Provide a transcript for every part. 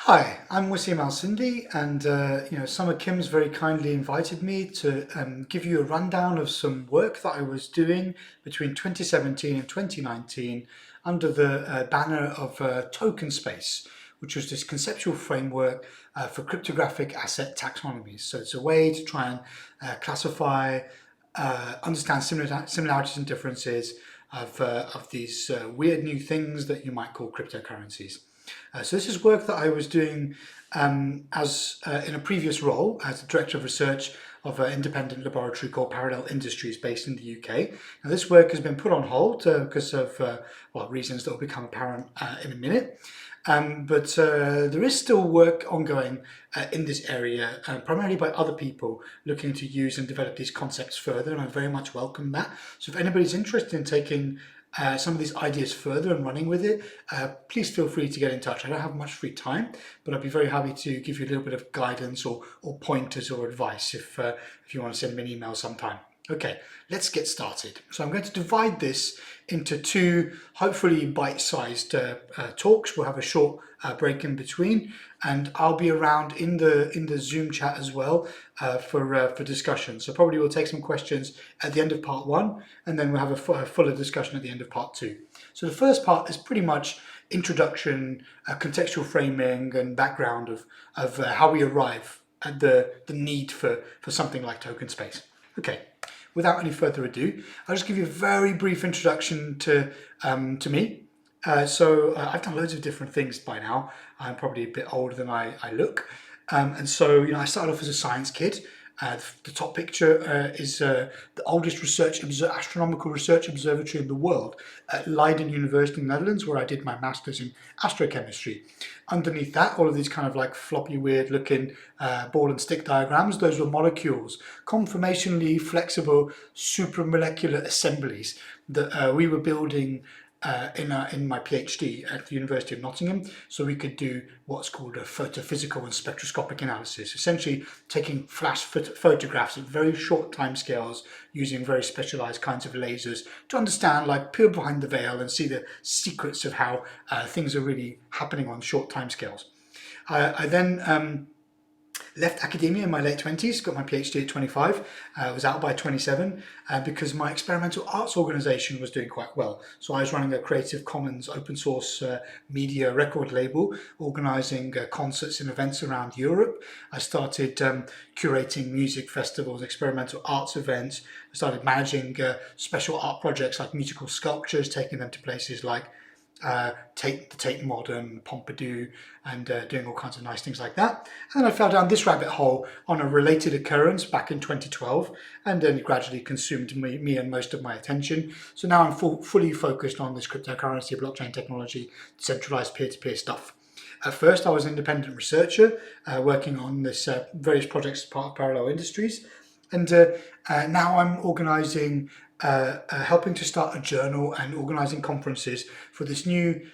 Hi, I'm Wasim Al Sindi, and Summer Kim's very kindly invited me to give you a rundown of some work that I was doing between 2017 and 2019 under the banner of TokenSpace, which was this conceptual framework for cryptographic asset taxonomies. So it's a way to try and classify, understand similarities and differences of these weird new things that you might call cryptocurrencies. So this is work that I was doing as in a previous role as the Director of Research of an independent laboratory called Parallel Industries based in the UK. Now this work has been put on hold because of reasons that will become apparent in a minute. But there is still work ongoing in this area, primarily by other people looking to use and develop these concepts further, and I very much welcome that. So if anybody's interested in taking some of these ideas further and running with it, please feel free to get in touch. I don't have much free time, but I'd be very happy to give you a little bit of guidance or pointers or advice if you want to send me an email sometime. Okay, let's get started. So I'm going to divide this into two hopefully bite-sized talks. We'll have a short break in between, and I'll be around in the Zoom chat as well for discussion. So probably we'll take some questions at the end of part one, and then we'll have a fuller discussion at the end of part two. So the first part is pretty much introduction, contextual framing, and background of how we arrive at the need for something like TokenSpace. Okay. Without any further ado, I'll just give you a very brief introduction to me. I've done loads of different things by now. I'm probably a bit older than I look. I started off as a science kid. The top picture is the oldest astronomical research observatory in the world at Leiden University in the Netherlands, where I did my master's in astrochemistry. Underneath that, all of these kind of like floppy, weird looking ball and stick diagrams, those were molecules, conformationally flexible supramolecular assemblies that we were building in my PhD at the University of Nottingham, so we could do what's called a photophysical and spectroscopic analysis, essentially taking flash photographs at very short timescales using very specialized kinds of lasers to understand, like, peel behind the veil and see the secrets of how things are really happening on short timescales. I then left academia in my late 20s, got my PhD at 25, was out by 27 because my experimental arts organisation was doing quite well. So I was running a Creative Commons open source media record label, organising concerts and events around Europe. I started curating music festivals, experimental arts events. I started managing special art projects like musical sculptures, taking them to places like the Tate Modern, Pompidou, and doing all kinds of nice things like that. And then I fell down this rabbit hole on a related occurrence back in 2012, and then it gradually consumed me and most of my attention. So now I'm fully focused on this cryptocurrency, blockchain technology, centralized peer-to-peer stuff. At first, I was an independent researcher working on this various projects as part of Parallel Industries, and now I'm organising, helping to start a journal and organising conferences for this new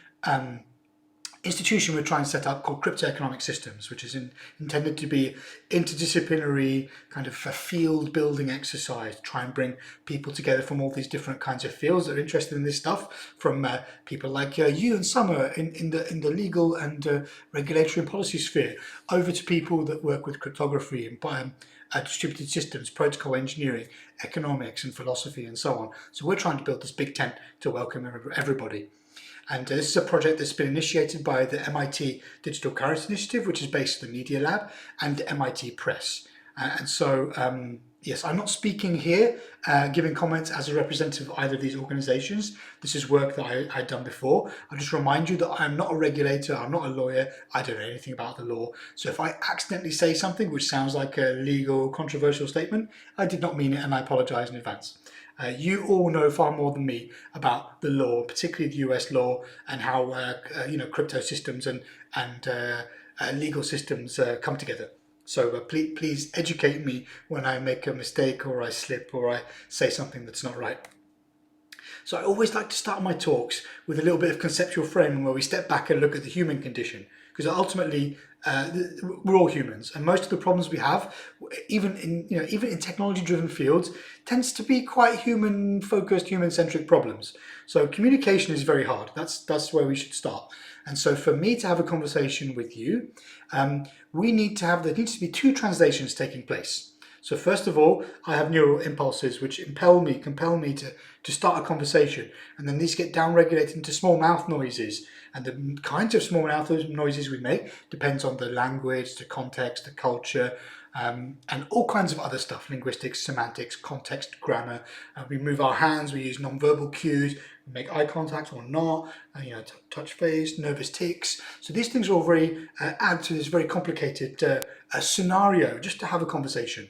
institution we're trying to set up called Cryptoeconomic Systems, which is intended to be interdisciplinary, kind of a field building exercise to try and bring people together from all these different kinds of fields that are interested in this stuff, from people like you and Summer in the legal and regulatory and policy sphere, over to people that work with cryptography and distributed systems, protocol engineering, economics and philosophy and so on. So we're trying to build this big tent to welcome everybody. And this is a project that's been initiated by the MIT Digital Currency Initiative, which is based at the Media Lab, and MIT Press. Yes, I'm not speaking here, giving comments as a representative of either of these organizations. This is work that I had done before. I'll just remind you that I'm not a regulator, I'm not a lawyer, I don't know anything about the law. So if I accidentally say something which sounds like a legal, controversial statement, I did not mean it, and I apologize in advance. You all know far more than me about the law, particularly the US law, and how crypto systems and legal systems come together. So please educate me when I make a mistake or I slip or I say something that's not right. So I always like to start my talks with a little bit of conceptual framing where we step back and look at the human condition, because ultimately we're all humans, and most of the problems we have, even in technology-driven fields, tends to be quite human-focused, human-centric problems. So communication is very hard. That's where we should start. And so for me to have a conversation with you, there needs to be two translations taking place. So first of all, I have neural impulses which compel me to start a conversation. And then these get downregulated into small mouth noises. And the kinds of small mouth noises we make depends on the language, the context, the culture, and all kinds of other stuff: linguistics, semantics, context, grammar. We move our hands, we use nonverbal cues, we make eye contact or not, touch face, nervous tics. So these things all add to this very complicated scenario just to have a conversation.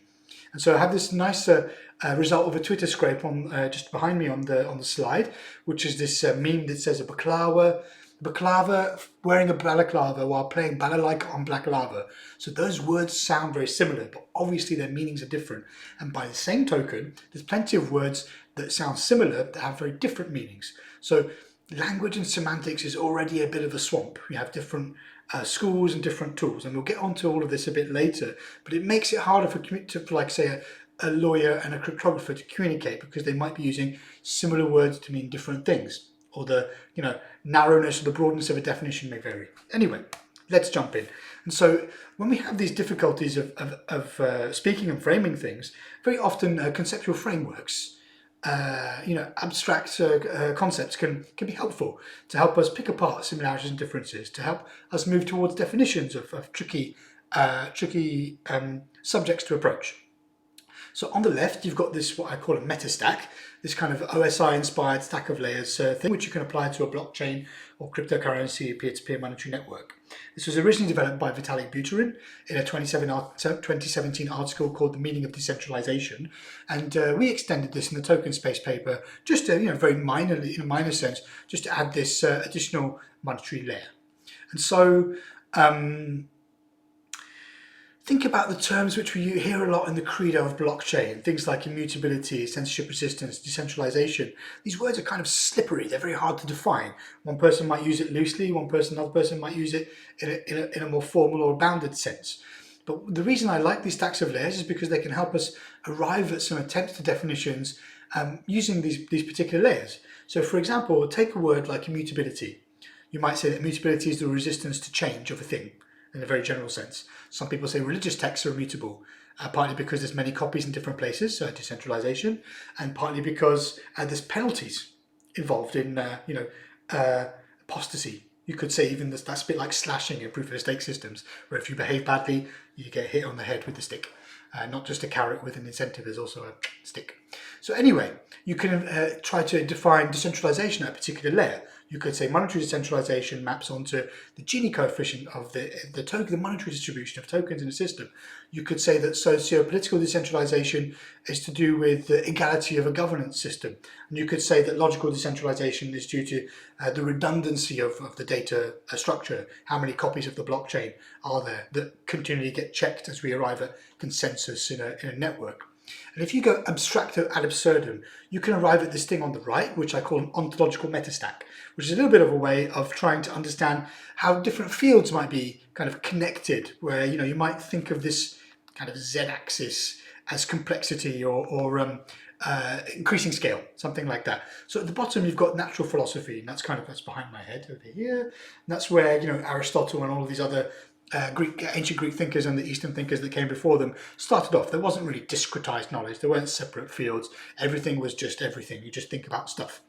And so I have this nice result of a Twitter scrape on just behind me on the slide, which is this meme that says a baklava wearing a balaclava while playing balalaika on baklava. So those words sound very similar, but obviously their meanings are different. And by the same token, there's plenty of words that sound similar that have very different meanings. So language and semantics is already a bit of a swamp. We have different schools and different tools, and we'll get onto all of this a bit later, but it makes it harder for like say a lawyer and a cryptographer to communicate, because they might be using similar words to mean different things, or the narrowness or the broadness of a definition may vary. Anyway, let's jump in. And so when we have these difficulties of speaking and framing things, very often conceptual frameworks, abstract concepts can be helpful to help us pick apart similarities and differences, to help us move towards definitions of tricky subjects to approach. So on the left, you've got this, what I call a meta stack, this kind of OSI-inspired stack of layers thing, which you can apply to a blockchain or cryptocurrency peer-to-peer monetary network. This was originally developed by Vitalik Buterin in a 2017 article called The Meaning of Decentralization, and we extended this in the TokenSpace paper, just very minorly, in a minor sense, just to add this additional monetary layer. And so think about the terms which we hear a lot in the credo of blockchain, things like immutability, censorship resistance, decentralization. These words are kind of slippery, they're very hard to define. One person might use it loosely, another person might use it in a more formal or bounded sense. But the reason I like these stacks of layers is because they can help us arrive at some attempts to definitions using these particular layers. So for example, take a word like immutability. You might say that immutability is the resistance to change of a thing, in a very general sense. Some people say religious texts are immutable, partly because there's many copies in different places, so decentralization, and partly because there's penalties involved in apostasy. You could say even that's a bit like slashing in proof-of-stake systems, where if you behave badly, you get hit on the head with the stick. Not just a carrot with an incentive, there's also a stick. So anyway, you can try to define decentralization at a particular layer. You could say monetary decentralization maps onto the Gini coefficient of the monetary distribution of tokens in a system. You could say that socio-political decentralization is to do with the equality of a governance system. And you could say that logical decentralization is due to the redundancy of the data structure. How many copies of the blockchain are there that continually get checked as we arrive at consensus in a network? And if you go abstracto ad absurdum, you can arrive at this thing on the right, which I call an ontological metastack, which is a little bit of a way of trying to understand how different fields might be kind of connected, where you might think of this kind of z-axis as complexity or increasing scale, something like that. So at the bottom you've got natural philosophy, and that's behind my head over here. And that's where Aristotle and all of these other ancient Greek thinkers and the Eastern thinkers that came before them started off. There wasn't really discretized knowledge. There weren't separate fields. Everything was just everything. You just think about stuff.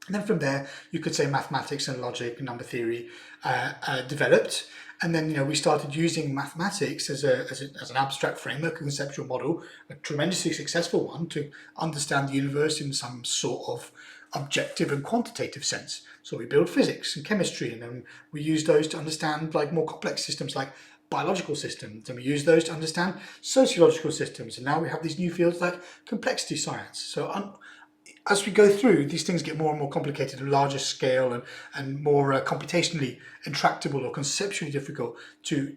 And then from there, you could say mathematics and logic and number theory developed. And then we started using mathematics as an abstract framework, a conceptual model, a tremendously successful one, to understand the universe in some sort of objective and quantitative sense. So we build physics and chemistry, and then we use those to understand like more complex systems like biological systems, and we use those to understand sociological systems, and now we have these new fields like complexity science. So as we go through, these things get more and more complicated, at larger scale, and more computationally intractable or conceptually difficult to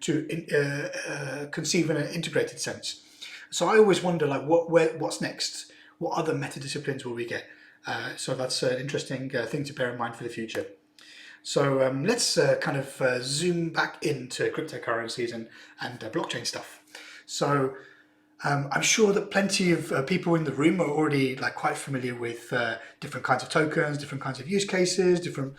conceive in an integrated sense. So I always wonder, like, what's next? What other meta disciplines will we get? So that's an interesting thing to bear in mind for the future. So let's kind of zoom back into cryptocurrencies and blockchain stuff. So I'm sure that plenty of people in the room are already quite familiar with different kinds of tokens, different kinds of use cases, different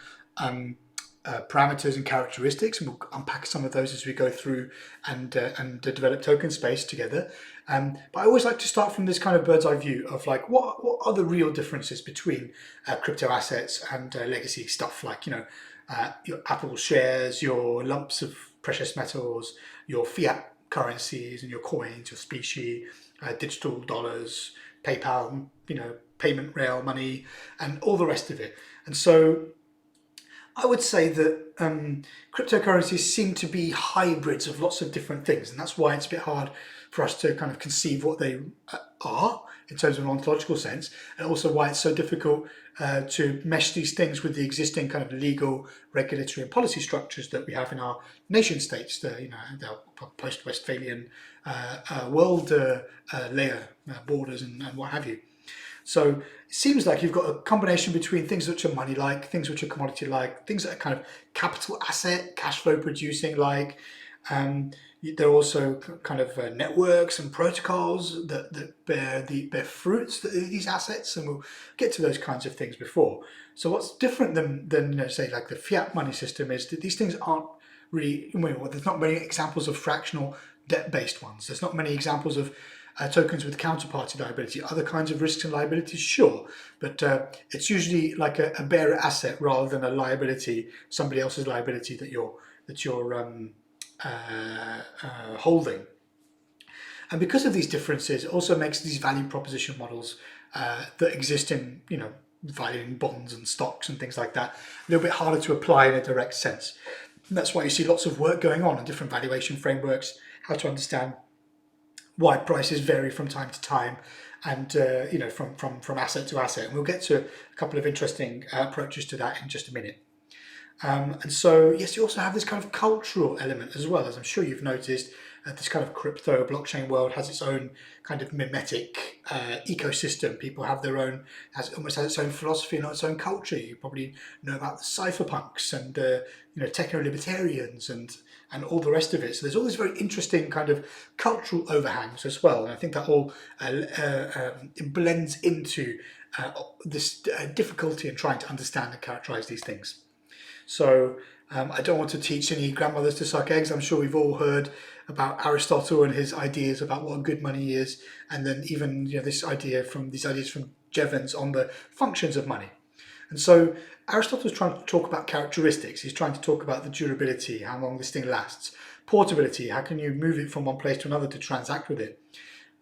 parameters and characteristics, and we'll unpack some of those as we go through and develop TokenSpace together. But I always like to start from this kind of bird's eye view of like what are the real differences between crypto assets and legacy stuff, like your Apple shares, your lumps of precious metals, your fiat currencies and your coins, your specie, digital dollars, PayPal, payment rail money, and all the rest of it. And so I would say that cryptocurrencies seem to be hybrids of lots of different things, and that's why it's a bit hard for us to kind of conceive what they are in terms of an ontological sense, and also why it's so difficult to mesh these things with the existing kind of legal, regulatory, and policy structures that we have in our nation states, the post-Westphalian world layer borders and what have you. So it seems like you've got a combination between things which are money-like, things which are commodity-like, things that are kind of capital asset, cash flow producing like. There are also kind of networks and protocols that bear fruits that these assets, and we'll get to those kinds of things before. So what's different than say like the fiat money system is that these things aren't really, well, there's not many examples of fractional debt-based ones. There's not many examples of tokens with counterparty liability. Other kinds of risks and liabilities, sure, but it's usually like a bearer asset rather than a liability, somebody else's liability that you're holding. And because of these differences, it also makes these value proposition models that exist in valuing bonds and stocks and things like that a little bit harder to apply in a direct sense. And that's why you see lots of work going on different valuation frameworks, how to understand why prices vary from time to time, and from asset to asset. And we'll get to a couple of interesting approaches to that in just a minute. And so, yes, you also have this kind of cultural element as well, as I'm sure you've noticed. This kind of crypto blockchain world has its own kind of mimetic ecosystem. People have their own, almost has its own philosophy and its own culture. You probably know about the cypherpunks and techno-libertarians and all the rest of it. So there's all these very interesting kind of cultural overhangs as well. And I think that all it blends into this difficulty in trying to understand and characterize these things. So I don't want to teach any grandmothers to suck eggs. I'm sure we've all heard about Aristotle and his ideas about what good money is, and then even these ideas from Jevons on the functions of money. And so Aristotle's trying to talk about characteristics. He's trying to talk about the durability, how long this thing lasts, portability, how can you move it from one place to another to transact with it,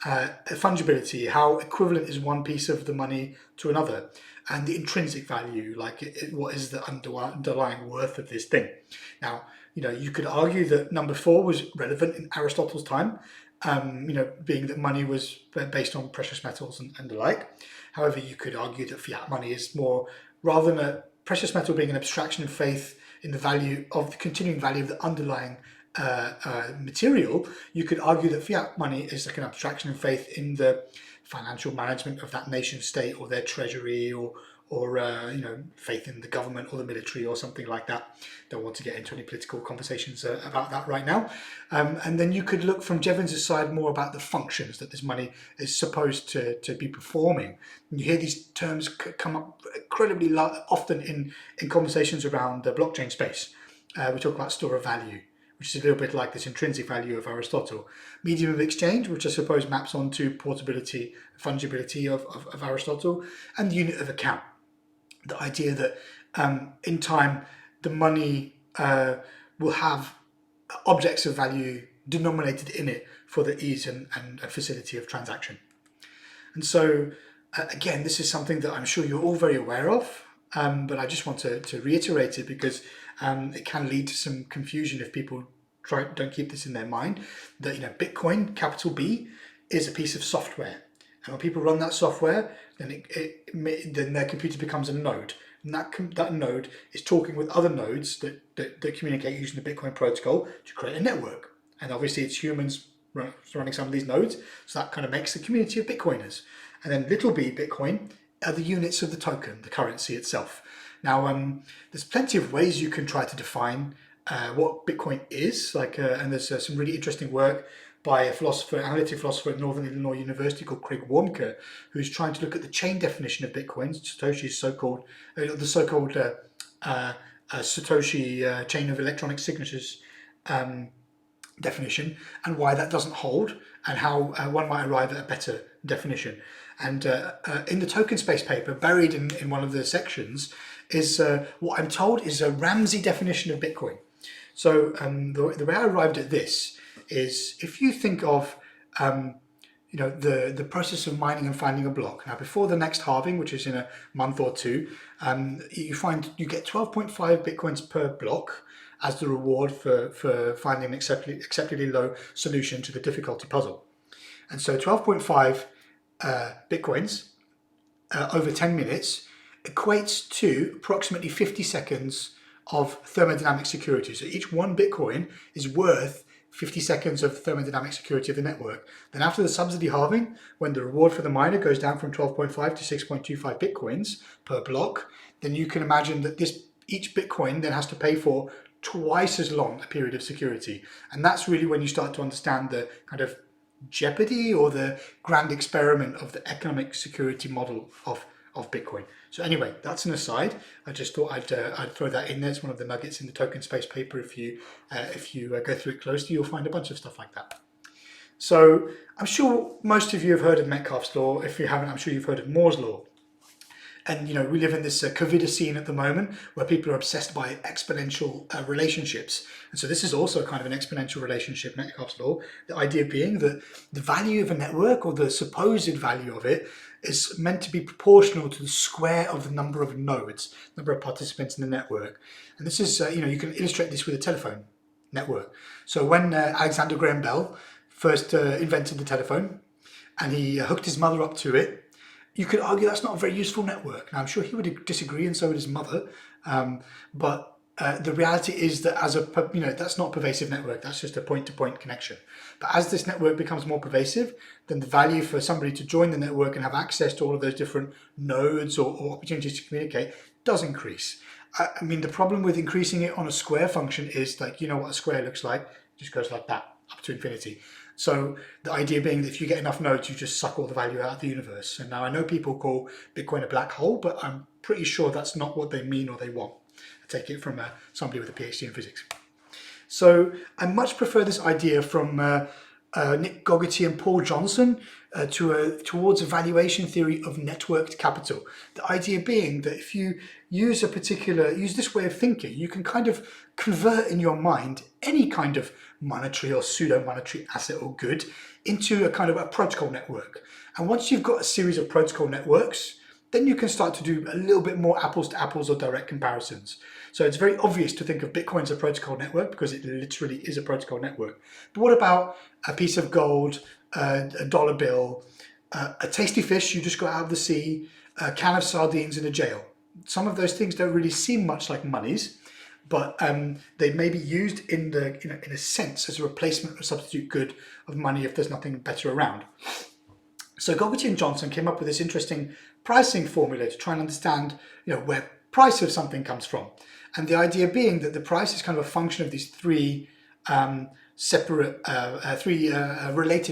fungibility, how equivalent is one piece of the money to another, and the intrinsic value, like what is the underlying worth of this thing. Now, you could argue that number 4 was relevant in Aristotle's time, being that money was based on precious metals and the like. However, you could argue that fiat money is more, rather than a precious metal being an abstraction of faith in the value of the continuing value of the underlying material, you could argue that fiat money is like an abstraction of faith in the financial management of that nation state or their treasury or faith in the government or the military or something like that. Don't want to get into any political conversations about that right now. And then you could look from Jevons' side more about the functions that this money is supposed to be performing. And you hear these terms come up incredibly often in conversations around the blockchain space. We talk about store of value, which is a little bit like this intrinsic value of Aristotle. Medium of exchange, which I suppose maps onto portability, fungibility of Aristotle, and the unit of account. The idea that in time the money will have objects of value denominated in it for the ease and facility of transaction. And so again, this is something that I'm sure you're all very aware of, but I just want to reiterate it because it can lead to some confusion if people don't keep this in their mind, that Bitcoin, capital B, is a piece of software. And when people run that software, then then their computer becomes a node. And that node is talking with other nodes that communicate using the Bitcoin protocol to create a network. And obviously it's humans running some of these nodes, so that kind of makes the community of Bitcoiners. And then little b, Bitcoin, are the units of the token, the currency itself. Now, there's plenty of ways you can try to define what Bitcoin is, and there's some really interesting work by a analytic philosopher at Northern Illinois University called Craig Warnke, who's trying to look at the chain definition of Bitcoin, Satoshi's the so-called Satoshi chain of electronic signatures definition, and why that doesn't hold, and how one might arrive at a better definition. And in the TokenSpace paper, buried in one of the sections, is what I'm told is a Ramsey definition of Bitcoin. So the way I arrived at this is, if you think of the process of mining and finding a block. Now, before the next halving, which is in a month or two, you get 12.5 Bitcoins per block as the reward for finding an acceptably low solution to the difficulty puzzle. And so 12.5 Bitcoins over 10 minutes equates to approximately 50 seconds of thermodynamic security. So each one Bitcoin is worth 50 seconds of thermodynamic security of the network. Then after the subsidy halving, when the reward for the miner goes down from 12.5 to 6.25 Bitcoins per block, then you can imagine that each Bitcoin then has to pay for twice as long a period of security. And that's really when you start to understand the kind of jeopardy or the grand experiment of the economic security model of Bitcoin. So anyway, that's an aside. I just thought I'd throw that in there. It's one of the nuggets in the TokenSpace paper. If you go through it closely, you'll find a bunch of stuff like that. So I'm sure most of you have heard of Metcalfe's law. If you haven't, I'm sure you've heard of Moore's law. And we live in this COVID scene at the moment where people are obsessed by exponential relationships. And so this is also kind of an exponential relationship, Metcalfe's law. The idea being that the value of a network, or the supposed value of it, is meant to be proportional to the square of the number of nodes, number of participants in the network. And this is, you can illustrate this with a telephone network. So when Alexander Graham Bell first invented the telephone, and he hooked his mother up to it, you could argue that's not a very useful network. Now, I'm sure he would disagree, and so would his mother. But the reality is that that's not a pervasive network. That's just a point-to-point connection. But as this network becomes more pervasive, then the value for somebody to join the network and have access to all of those different nodes or opportunities to communicate does increase. I mean, the problem with increasing it on a square function is, like, what a square looks like. It just goes like that up to infinity. So the idea being that if you get enough nodes, you just suck all the value out of the universe. And now I know people call Bitcoin a black hole, but I'm pretty sure that's not what they mean or they want. I take it from somebody with a PhD in physics. So I much prefer this idea from Nick Gogarty and Paul Johnson towards a valuation theory of networked capital. The idea being that if you use this way of thinking, you can kind of convert in your mind any kind of monetary or pseudo-monetary asset or good into a kind of a protocol network. And once you've got a series of protocol networks, then you can start to do a little bit more apples to apples or direct comparisons. So it's very obvious to think of Bitcoin as a protocol network because it literally is a protocol network. But what about a piece of gold, a dollar bill, a tasty fish you just got out of the sea, a can of sardines in a jail? Some of those things don't really seem much like monies, but they may be used in a sense as a replacement or substitute good of money if there's nothing better around. So Gogarty and Johnson came up with this interesting pricing formula to try and understand where price of something comes from. And the idea being that the price is kind of a function of these three related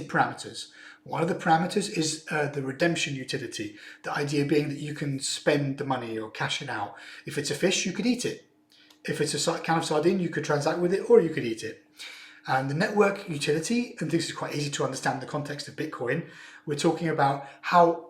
parameters. One of the parameters is the redemption utility. The idea being that you can spend the money or cash it out. If it's a fish, you could eat it. If it's a can of sardine, you could transact with it or you could eat it. And the network utility, and this is quite easy to understand in the context of Bitcoin, we're talking about how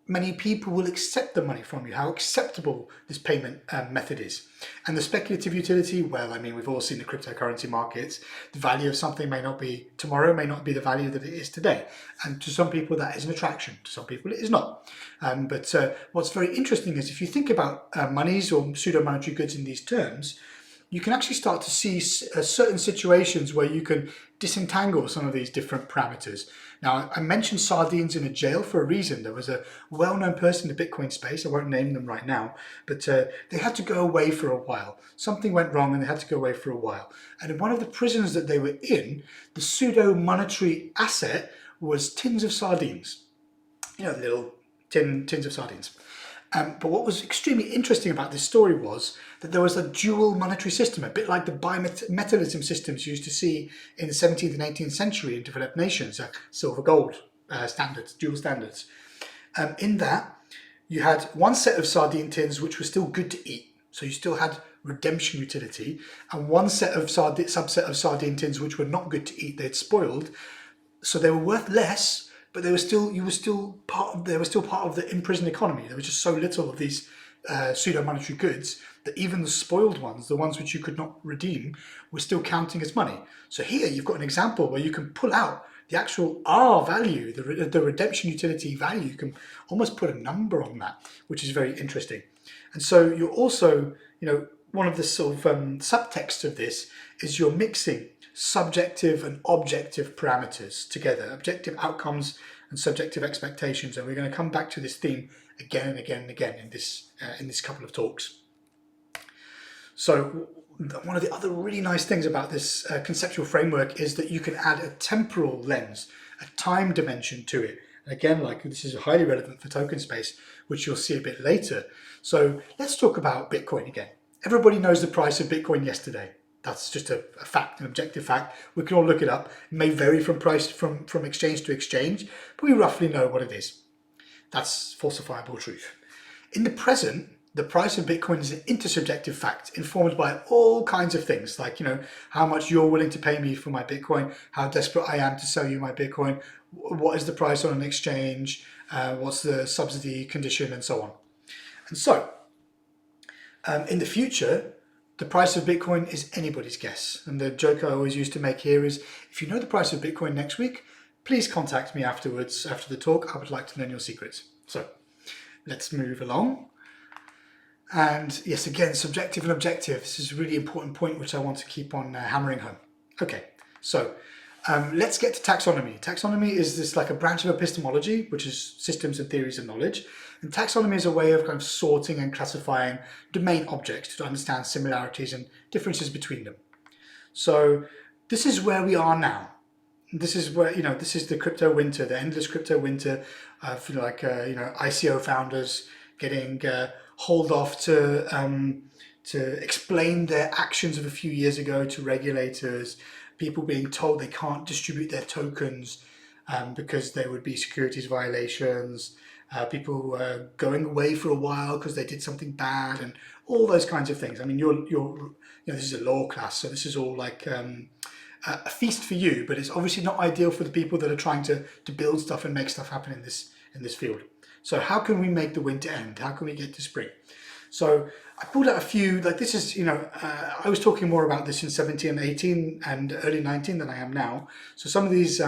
many people will accept the money from you, how acceptable this payment method is. And the speculative utility, well, I mean, we've all seen the cryptocurrency markets. The value of something may not be tomorrow, may not be the value that it is today. And to some people, that is an attraction. To some people, it is not. But what's very interesting is if you think about monies or pseudo-monetary goods in these terms, you can actually start to see certain situations where you can disentangle some of these different parameters. Now, I mentioned sardines in a jail for a reason. There was a well-known person in the Bitcoin space, I won't name them right now, but they had to go away for a while. Something went wrong and they had to go away for a while. And in one of the prisons that they were in, the pseudo-monetary asset was tins of sardines. Little tins of sardines. But what was extremely interesting about this story was that there was a dual monetary system, a bit like the bimetallism systems you used to see in the 17th and 18th century in developed nations, silver-gold standards, dual standards. In that, you had one set of sardine tins which were still good to eat. So you still had redemption utility, and one subset of sardine tins which were not good to eat, they'd spoiled, so they were worth less, but they were still part of the imprisoned economy. There was just so little of these pseudo-monetary goods that even the spoiled ones, the ones which you could not redeem, were still counting as money. So here you've got an example where you can pull out the actual R value, the redemption utility value. You can almost put a number on that, which is very interesting. And so you're also, one of the sort of subtext of this is you're mixing subjective and objective parameters together, objective outcomes and subjective expectations. And we're going to come back to this theme again and again and again in this couple of talks. So one of the other really nice things about this conceptual framework is that you can add a temporal lens, a time dimension to it. And again, this is highly relevant for TokenSpace, which you'll see a bit later. So let's talk about Bitcoin again. Everybody knows the price of Bitcoin yesterday. That's just a fact, an objective fact. We can all look it up. It may vary from exchange to exchange, but we roughly know what it is. That's falsifiable truth. In the present, the price of Bitcoin is an intersubjective fact informed by all kinds of things, like, how much you're willing to pay me for my Bitcoin, how desperate I am to sell you my Bitcoin, what is the price on an exchange, what's the subsidy condition, and so on. And so, in the future, the price of Bitcoin is anybody's guess. And the joke I always used to make here is, if you know the price of Bitcoin next week, please contact me afterwards, after the talk. I would like to learn your secrets. So let's move along. And yes, again, subjective and objective. This is a really important point which I want to keep on hammering home. Okay, so let's get to taxonomy. Taxonomy is this like a branch of epistemology, which is systems and theories of knowledge. And taxonomy is a way of kind of sorting and classifying domain objects to understand similarities and differences between them. So this is where we are now. This is where, this is the crypto winter, the endless crypto winter of ICO founders getting hauled off to explain their actions of a few years ago to regulators, people being told they can't distribute their tokens because there would be securities violations, people going away for a while because they did something bad, and all those kinds of things. I mean, this is a law class, so this is all like a feast for you, but it's obviously not ideal for the people that are trying to build stuff and make stuff happen in this field. So how can we make the winter end? How can we get to spring? So I pulled out a few, this is, I was talking more about this in 17 and 18 and early 19 than I am now. So some of these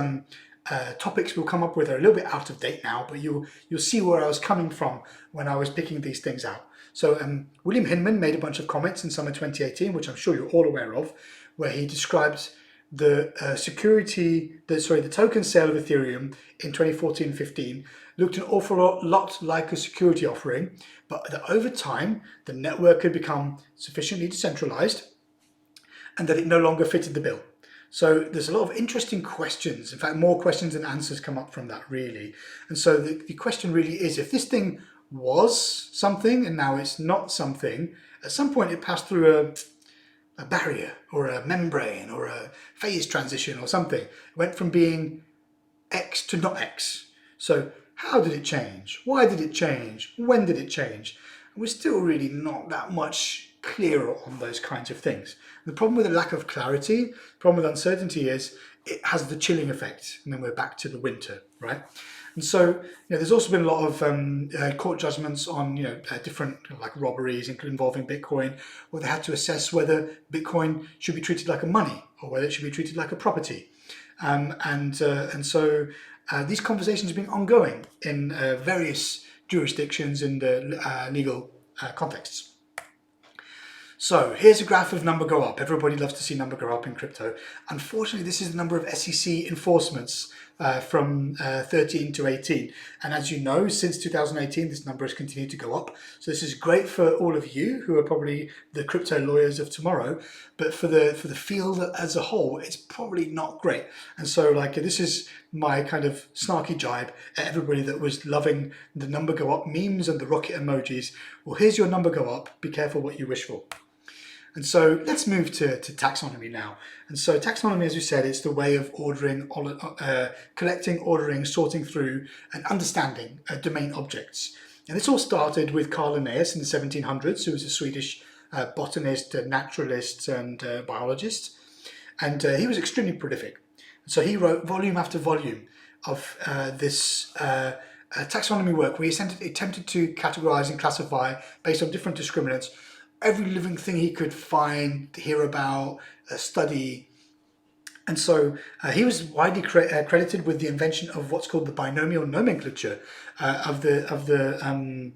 topics we'll come up with are a little bit out of date now, but you'll see where I was coming from when I was picking these things out. So William Hinman made a bunch of comments in summer 2018, which I'm sure you're all aware of, where he describes the the token sale of Ethereum in 2014-15 looked an awful lot like a security offering, but that over time the network had become sufficiently decentralized and that it no longer fitted the bill. So there's a lot of interesting questions, in fact more questions than answers come up from that really. And so the question really is, if this thing was something and now it's not something, at some point it passed through a barrier or a membrane or a phase transition or something. It went from being X to not X. So how did it change? Why did it change? When did it change? And we're still really not that much clearer on those kinds of things. And the problem with the lack of clarity, the problem with uncertainty is it has the chilling effect, and then we're back to the winter, right? And so, there's also been a lot of court judgments on, different like robberies involving Bitcoin, where they had to assess whether Bitcoin should be treated like a money or whether it should be treated like a property. And so these conversations have been ongoing in various jurisdictions in the legal contexts. So here's a graph of number go up. Everybody loves to see number go up in crypto. Unfortunately, this is the number of SEC enforcements from 13 to 18. And as you know, since 2018, this number has continued to go up. So this is great for all of you who are probably the crypto lawyers of tomorrow, but for the field as a whole, it's probably not great. And so this is my kind of snarky jibe at everybody that was loving the number go up memes and the rocket emojis. Well, here's your number go up. Be careful what you wish for. And so let's move to taxonomy now. And so taxonomy, as we said, it's the way of ordering, collecting, ordering, sorting through, and understanding domain objects. And this all started with Carl Linnaeus in the 1700s, who was a Swedish botanist, naturalist, and biologist. And he was extremely prolific. So he wrote volume after volume of this taxonomy work where he attempted to categorize and classify based on different discriminants every living thing he could find, hear about, study. And so he was widely credited with the invention of what's called the binomial nomenclature of the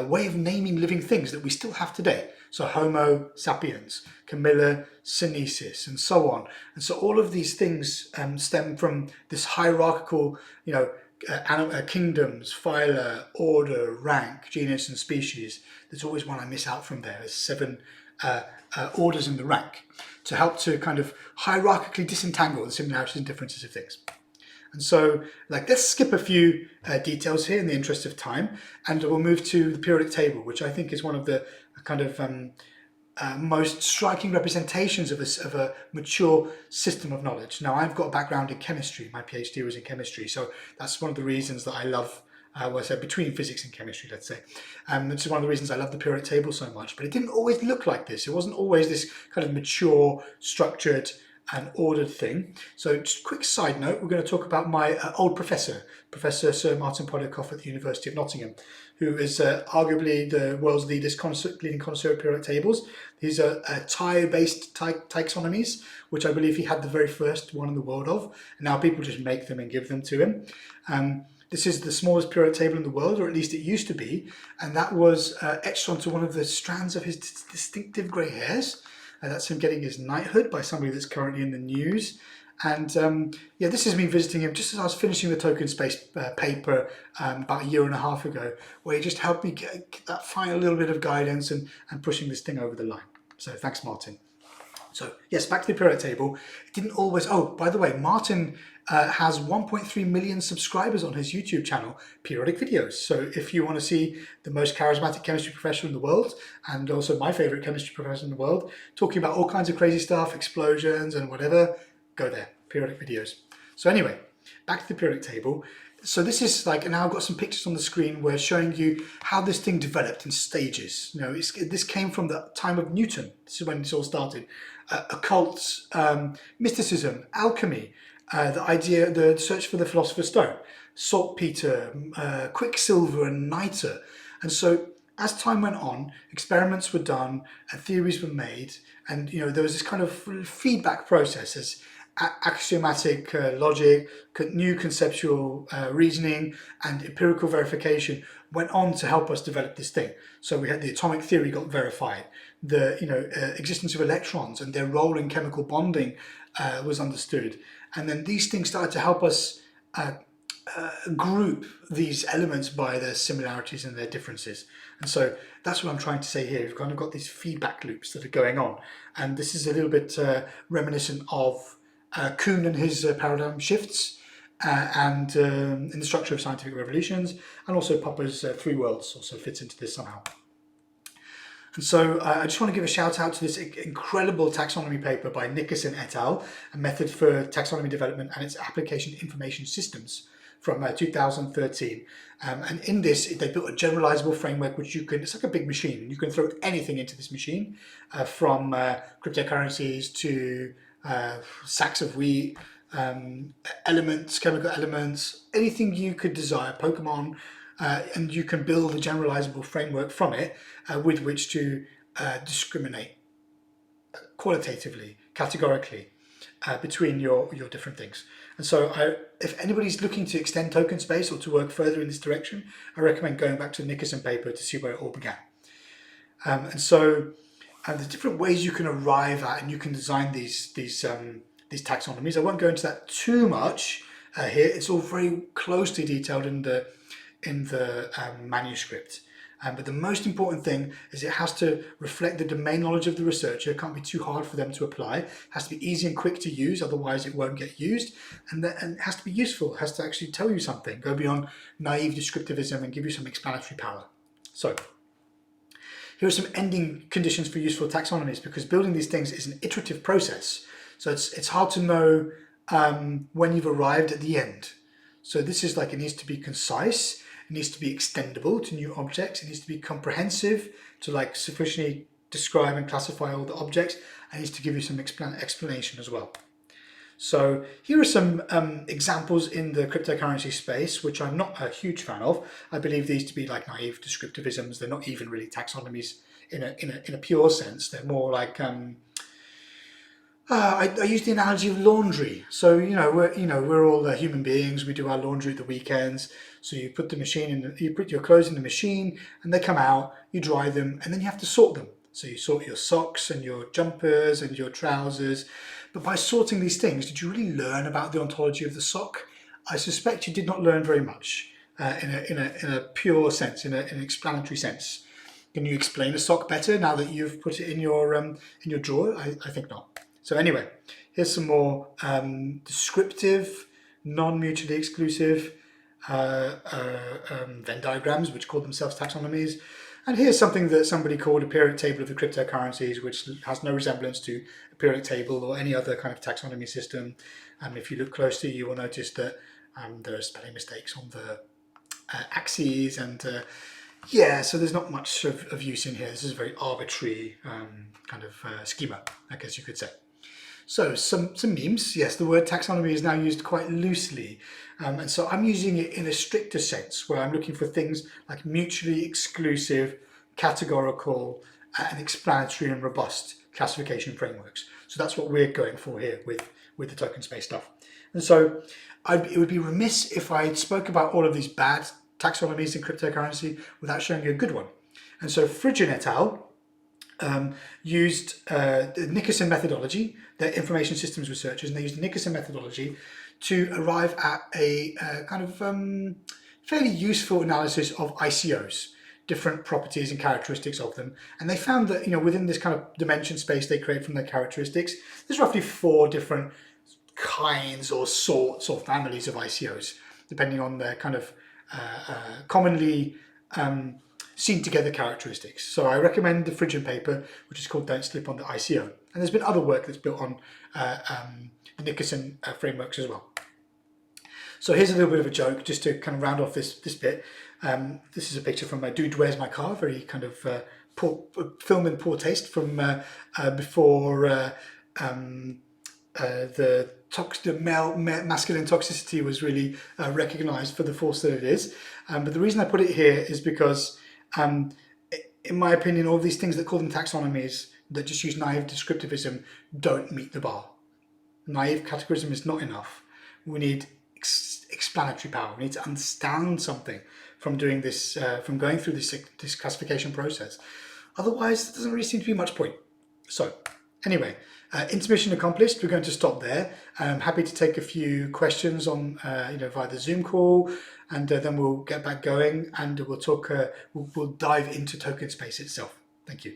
way of naming living things that we still have today. So Homo sapiens, Camilla sinensis, and so on. And so all of these things stem from this hierarchical, kingdoms, phyla, order, rank, genus, and species. There's always one I miss out from there. There's 7 orders in the rank to help to kind of hierarchically disentangle the similarities and differences of things. And so, let's skip a few details here in the interest of time, and we'll move to the periodic table, which I think is one of the kind of most striking representations of a mature system of knowledge. Now, I've got a background in chemistry. My PhD was in chemistry, so that's one of the reasons that I love, between physics and chemistry, let's say. This is one of the reasons I love the periodic table so much, but it didn't always look like this. It wasn't always this kind of mature, structured, and ordered thing. So just a quick side note, we're going to talk about my old professor, Professor Sir Martin Podikoff at the University of Nottingham, who is arguably the world's leading connoisseur of periodic tables. These are tire-based taxonomies, which I believe he had the very first one in the world of, and now people just make them and give them to him. This is the smallest periodic table in the world, or at least it used to be, and that was etched onto one of the strands of his distinctive grey hairs. That's him getting his knighthood by somebody that's currently in the news. And this is me visiting him just as I was finishing the TokenSpace paper about a year and a half ago, where he just helped me get that final little bit of guidance and pushing this thing over the line. So thanks, Martin. So yes, back to the periodic table. It didn't always, by the way, Martin has 1.3 million subscribers on his YouTube channel, Periodic Videos. So if you want to see the most charismatic chemistry professor in the world, and also my favorite chemistry professor in the world, talking about all kinds of crazy stuff, explosions and whatever, go there, Periodic Videos. So anyway, back to the periodic table. So this is now I've got some pictures on the screen where showing you how this thing developed in stages. This came from the time of Newton. This is when this all started. Occults, mysticism, alchemy, the search for the philosopher's stone, saltpeter, quicksilver, and nitre. And so as time went on, experiments were done and theories were made, and there was this kind of feedback process as axiomatic logic, new conceptual reasoning, and empirical verification went on to help us develop this thing. So we had the atomic theory got verified, the existence of electrons and their role in chemical bonding was understood, and then these things started to help us group these elements by their similarities and their differences. And so that's what I'm trying to say here. We've kind of got these feedback loops that are going on, and this is a little bit reminiscent of Kuhn and his paradigm shifts, and in the structure of scientific revolutions, and also Popper's 3 worlds also fits into this somehow. And so I just want to give a shout out to this incredible taxonomy paper by Nickerson et al., A Method for Taxonomy Development and Its Application to Information Systems, from 2013. And in this, they built a generalizable framework which it's like a big machine. You can throw anything into this machine, from cryptocurrencies to sacks of wheat, elements, chemical elements, anything you could desire, Pokemon, and you can build a generalizable framework from it with which to discriminate qualitatively, categorically, between your different things. And so if anybody's looking to extend TokenSpace or to work further in this direction, I recommend going back to the Nickerson paper to see where it all began. And so there's different ways you can arrive at and you can design these taxonomies. I won't go into that too much here. It's all very closely detailed in the manuscript. But the most important thing is it has to reflect the domain knowledge of the researcher. It can't be too hard for them to apply. It has to be easy and quick to use, otherwise it won't get used. And it has to be useful. It has to actually tell you something, go beyond naive descriptivism and give you some explanatory power. So here are some ending conditions for useful taxonomies, because building these things is an iterative process. So it's hard to know when you've arrived at the end. So this is it needs to be concise. It needs to be extendable to new objects. It needs to be comprehensive to sufficiently describe and classify all the objects, and needs to give you some explanation as well. So here are some examples in the cryptocurrency space, which I'm not a huge fan of. I believe these to be like naive descriptivisms. They're not even really taxonomies in a pure sense. They're more like I use the analogy of laundry. So we're all human beings. We do our laundry at the weekends. So you put you put your clothes in the machine, and they come out. You dry them, and then you have to sort them. So you sort your socks and your jumpers and your trousers. But by sorting these things, did you really learn about the ontology of the sock? I suspect you did not learn very much in a pure sense, in an explanatory sense. Can you explain a sock better now that you've put it in your drawer? I think not. So anyway, here's some more descriptive, non-mutually exclusive Venn diagrams, which call themselves taxonomies. And here's something that somebody called a periodic table of the cryptocurrencies, which has no resemblance to a periodic table or any other kind of taxonomy system. If you look closely, you will notice that there are spelling mistakes on the axes, and yeah, so there's not much of use in here. This is a very arbitrary kind of schema, I guess you could say. So some memes. Yes, the word taxonomy is now used quite loosely. And so I'm using it in a stricter sense, where I'm looking for things like mutually exclusive, categorical, and explanatory and robust classification frameworks. So that's what we're going for here with the TokenSpace stuff. And so it would be remiss if I spoke about all of these bad taxonomies in cryptocurrency without showing you a good one. And so Frigin et al. Used the Nickerson methodology. They're information systems researchers, and they used the Nickerson methodology to arrive at a kind of fairly useful analysis of ICOs, different properties and characteristics of them. And they found that within this kind of dimension space they create from their characteristics, there's roughly 4 different kinds or sorts or families of ICOs, depending on their kind of commonly seen together characteristics. So I recommend the Frigin paper, which is called Don't Slip on the ICO. And there's been other work that's built on the Nickerson frameworks as well. So here's a little bit of a joke, just to kind of round off this bit. This is a picture from Dude, Where's My Car? Very kind of film in poor taste from before the masculine toxicity was really recognized for the force that it is. But the reason I put it here is because in my opinion, all these things that call them taxonomies that just use naive descriptivism don't meet the bar. Naive categorism is not enough. We need explanatory power. We need to understand something from doing this, from going through this classification process. Otherwise, there doesn't really seem to be much point. So anyway, intermission accomplished. We're going to stop there. I'm happy to take a few questions on, via the Zoom call, and then we'll get back going, and we'll talk. We'll dive into TokenSpace itself. Thank you.